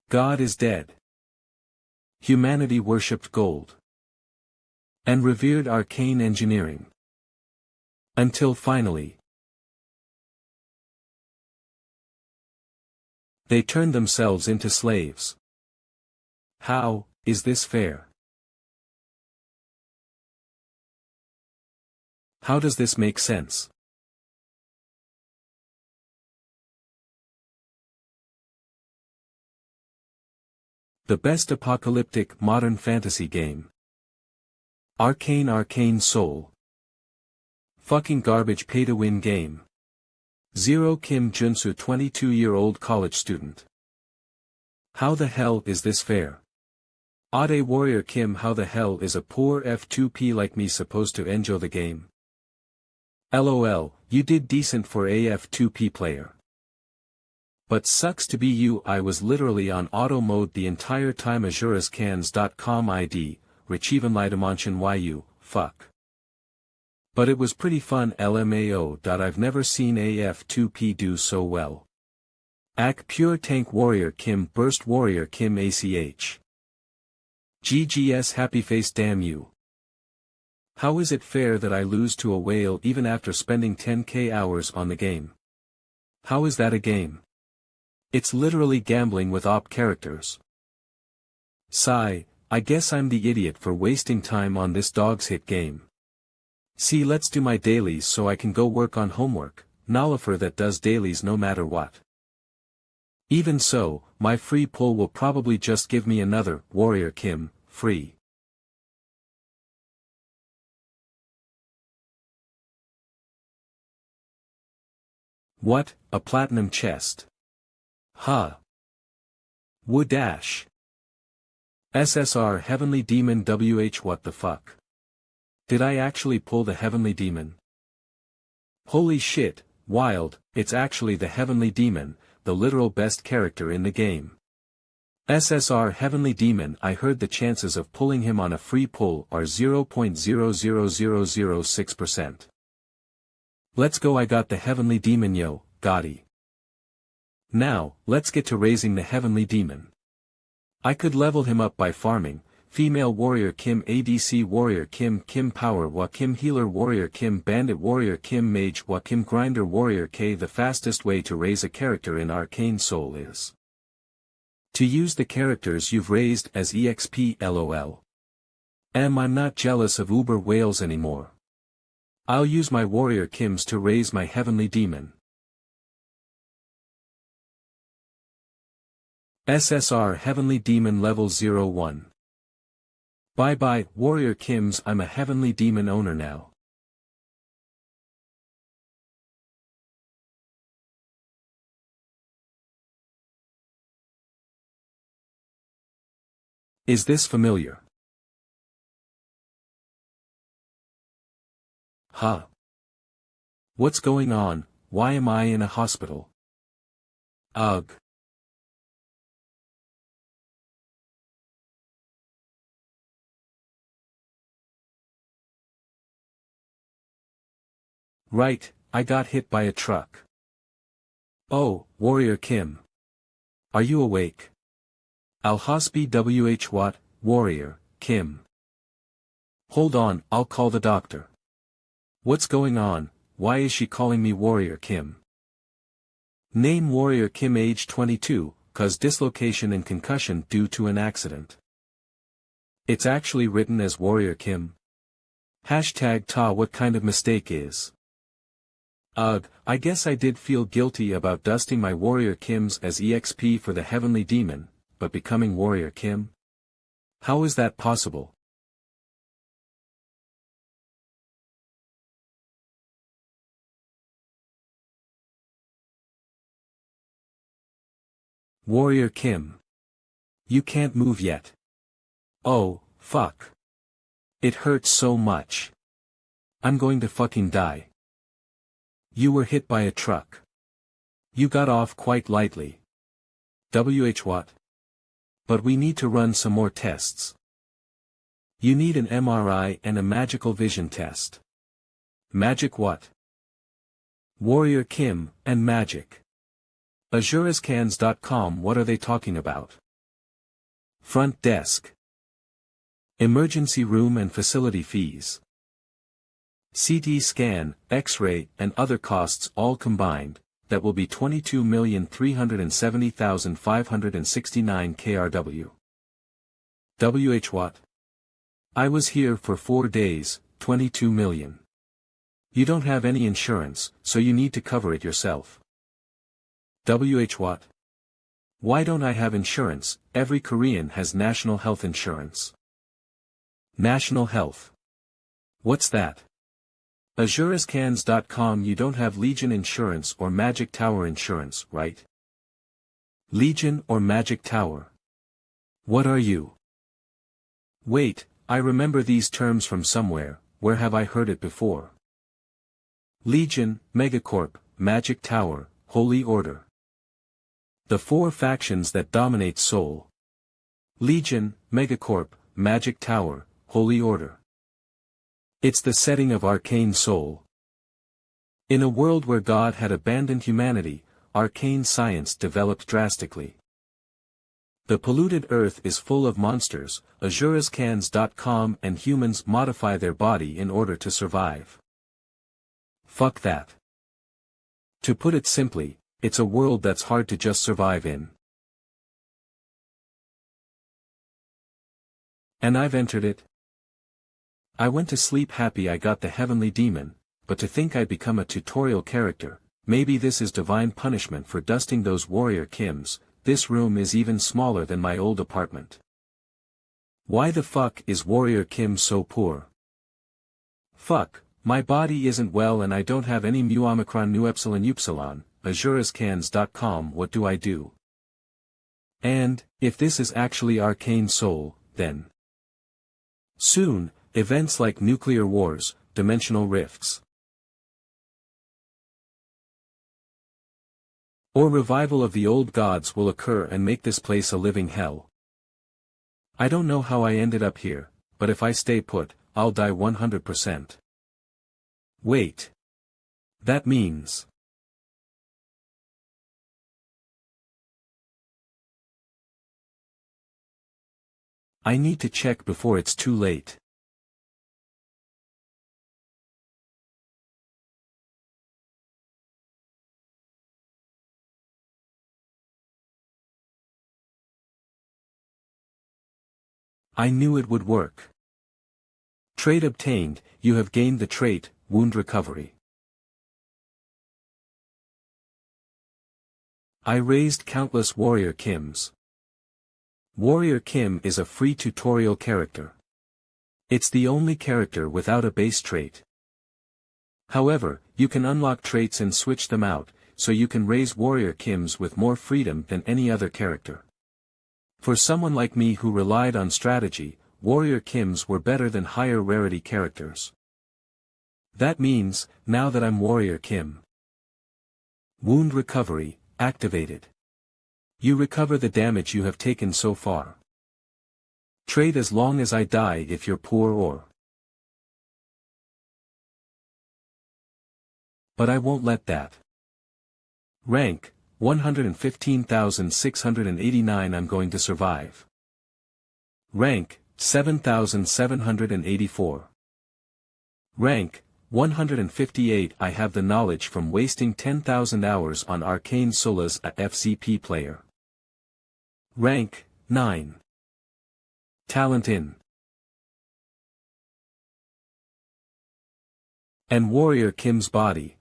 God is dead. Humanity worshipped gold. And revered arcane engineering. Until finally, they turned themselves into slaves. How is this fair? How does this make sense? The best apocalyptic modern fantasy game. Arcane Soul. Fucking garbage pay-to-win game. Zero Kim Junsu 22-year-old college student. How the hell is this fair? Ade Warrior Kim, how the hell is a poor F2P like me supposed to enjoy the game? LOL, you did decent for a F2P player. But sucks to be you. I was literally on auto mode the entire time. Azurascans.com ID, Richivanlidamanchen YU, fuck. But it was pretty fun. LMAO. I've never seen a F2P do so well. Ak Pure Tank Warrior Kim Burst Warrior Kim ACH. GGS Happy Face, damn you. How is it fair that I lose to a whale even after spending 10k hours on the game? How is that a game? It's literally gambling with op characters. Sigh, I guess I'm the idiot for wasting time on this dog's hit game. See, let's do my dailies so I can go work on homework, nullifer that does dailies no matter what. Even so, my free pull will probably just give me another Warrior Kim, free. What, a platinum chest? Huh. Woodash. SSR Heavenly Demon WH, what the fuck? Did I actually pull the Heavenly Demon? Holy shit, wild, it's actually the Heavenly Demon, the literal best character in the game. SSR Heavenly Demon. I heard the chances of pulling him on a free pull are 0.00006%. Let's go, I got the Heavenly Demon, yo, Gotti. Now, let's get to raising the Heavenly Demon. I could level him up by farming. Female Warrior Kim, ADC Warrior Kim, Kim Power Wa Kim, Healer Warrior Kim, Bandit Warrior Kim, Mage Wa Kim, Grinder Warrior K. The fastest way to raise a character in Arcane Soul is to use the characters you've raised as EXP. LOL. I'm not jealous of Uber whales anymore. I'll use my Warrior Kims to raise my Heavenly Demon. SSR Heavenly Demon level 01. Bye bye, Warrior Kims, I'm a Heavenly Demon owner now. Is this familiar? Huh? What's going on? Why am I in a hospital? Ugh. Right, I got hit by a truck. Oh, Warrior Kim. Are you awake? Al-Hasbi WH what, Warrior, Kim. Hold on, I'll call the doctor. What's going on? Why is she calling me Warrior Kim? Name Warrior Kim, age 22, cause dislocation and concussion due to an accident. It's actually written as Warrior Kim. Hashtag ta, what kind of mistake is? Ugh, I guess I did feel guilty about dusting my Warrior Kims as EXP for the Heavenly Demon, but becoming Warrior Kim? How is that possible? Warrior Kim. You can't move yet. Oh, fuck. It hurts so much. I'm going to fucking die. You were hit by a truck. You got off quite lightly. WH what? But we need to run some more tests. You need an MRI and a magical vision test. Magic what? Warrior Kim, and magic. Azurascans.com, what are they talking about? Front desk. Emergency room and facility fees. CT scan, X-ray and other costs all combined, that will be 22,370,569 KRW. WH what? I was here for 4 days, 22 million. You don't have any insurance, so you need to cover it yourself. WH what? Why don't I have insurance? Every Korean has national health insurance. National health. What's that? AzureScans.com. You don't have Legion insurance or Magic Tower insurance, right? Legion or Magic Tower? What are you? Wait, I remember these terms from somewhere. Where have I heard it before? Legion, Megacorp, Magic Tower, Holy Order. The 4 factions that dominate Seoul. Legion, Megacorp, Magic Tower, Holy Order. It's the setting of arcane Seoul. In a world where God had abandoned humanity, arcane science developed drastically. The polluted earth is full of monsters. AzureScans.com and humans modify their body in order to survive. Fuck that. To put it simply, it's a world that's hard to just survive in. And I've entered it. I went to sleep happy I got the heavenly demon, but to think I'd become a tutorial character. Maybe this is divine punishment for dusting those warrior Kims. This room is even smaller than my old apartment. Why the fuck is Warrior Kim so poor? Fuck, my body isn't well and I don't have any mu omicron nu epsilon upsilon. AzureScans.com. What do I do? And, if this is actually arcane Seoul, then soon, events like nuclear wars, dimensional rifts, or revival of the old gods will occur and make this place a living hell. I don't know how I ended up here, but if I stay put, I'll die 100%. Wait. That means I need to check before it's too late. I knew it would work. Trait obtained. You have gained the trait, wound recovery. I raised countless warrior Kims. Warrior Kim is a free tutorial character. It's the only character without a base trait. However, you can unlock traits and switch them out, so you can raise warrior Kims with more freedom than any other character. For someone like me who relied on strategy, warrior Kims were better than higher rarity characters. That means, now that I'm warrior Kim, wound recovery, activated. You recover the damage you have taken so far. Trade as long as I die if you're poor or. But I won't let that. Rank, 115,689. I'm going to survive. Rank, 7,784. Rank, 158. I have the knowledge from wasting 10,000 hours on Arcane Solas, a FCP player. Rank, 9. Talent in. And Warrior Kim's body,